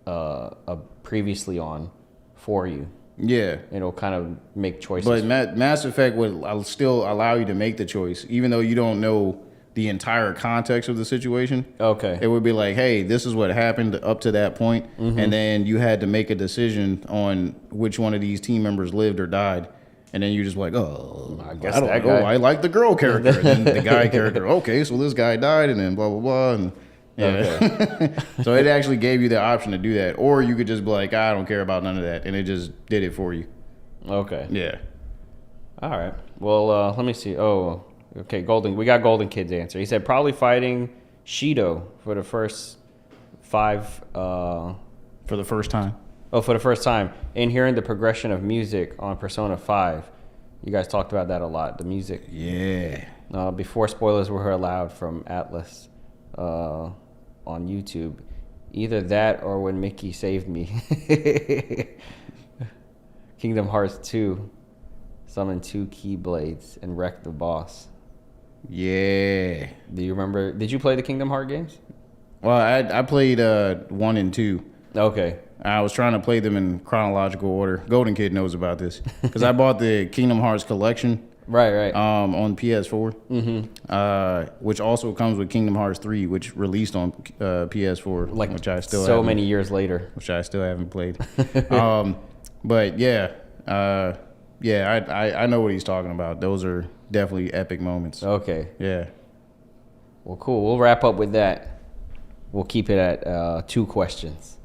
a previously on for you. yeah. It'll kind of make choices. But Mass Effect would still allow you to make the choice, even though you don't know the entire context of the situation. Okay. It would be like, hey, this is what happened up to that point, and then you had to make a decision on which one of these team members lived or died. And then you just like, oh, I guess don't that know. guy. I like the girl character. And then the guy character, okay, so this guy died, and then blah, blah, blah. And yeah. So it actually gave you the option to do that. Or you could just be like, I don't care about none of that. And it just did it for you. Okay. Yeah. All right. Well, let me see. Oh, okay. We got Golden Kid's answer. He said probably fighting Shido for the first 5. For the first time. For the first time. And hearing the progression of music on Persona 5. You guys talked about that a lot. The music. Yeah. Before spoilers were allowed from Atlas on YouTube. Either that or when Mickey saved me. Kingdom Hearts 2. Summon 2 Keyblades and wreck the boss. Yeah. Do you remember? Did you play the Kingdom Hearts games? Well, I played 1 and 2. Okay. I was trying to play them in chronological order. Golden Kid knows about this because I bought the Kingdom Hearts collection Right. on PS4, which also comes with Kingdom Hearts 3, which released on PS4, Like which I still so haven't- many years later. which I still haven't played. But yeah, I know what he's talking about. Those are definitely epic moments. Okay. Yeah. Well, cool. We'll wrap up with that. We'll keep it at 2 questions.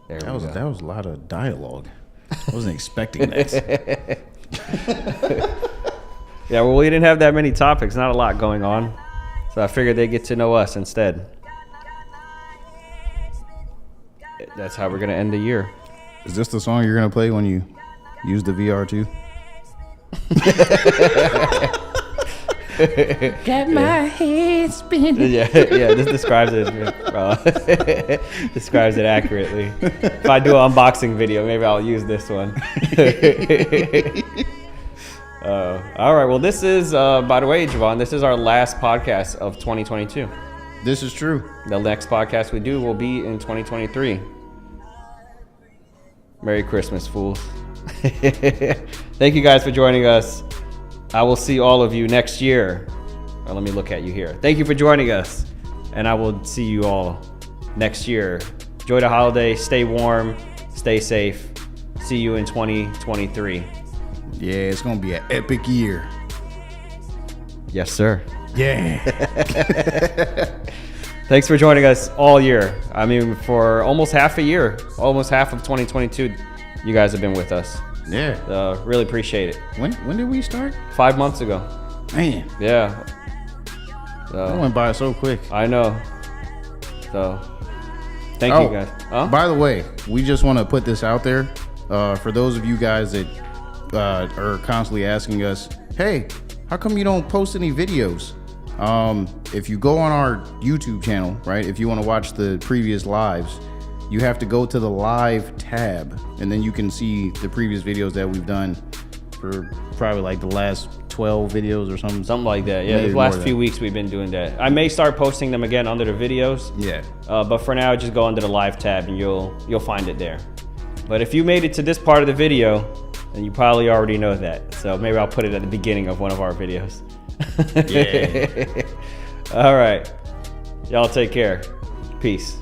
There we go. That was a lot of dialogue. I wasn't expecting that. Yeah, well, we didn't have that many topics. Not a lot going on. So I figured they'd get to know us instead. That's how we're going to end the year. Is this the song you're gonna play when you use the VR too? Got my head spinning. Yeah, this describes it. Describes it accurately. If I do an unboxing video, maybe I'll use this one. All right. Well, this is, by the way, Javon, this is our last podcast of 2022. This is true. The next podcast we do will be in 2023. Merry Christmas, fools. Thank you guys for joining us. I will see all of you next year. Let me look at you here. Thank you for joining us. And I will see you all next year. Enjoy the holiday. Stay warm. Stay safe. See you in 2023. Yeah, it's gonna be an epic year. Yes, sir. Yeah. Thanks for joining us all year. I mean, for almost half a year, almost half of 2022, you guys have been with us. Yeah. Really appreciate it. When did we start? 5 months ago. Man, Yeah. that went by so quick. I know. So, thank you guys. Huh? By the way, we just want to put this out there for those of you guys that are constantly asking us, hey, how come you don't post any videos? If you go on our YouTube channel, right, if you want to watch the previous lives, you have to go to the live tab, and then you can see the previous videos that we've done for probably like the last 12 videos or something. Something like that. Yeah, Maybe the last more few than weeks we've been doing that. I may start posting them again under the videos. Yeah. But for now, just go under the live tab and you'll find it there. But if you made it to this part of the video, then you probably already know that. So maybe I'll put it at the beginning of one of our videos. Yeah. All right. Y'all take care. Peace.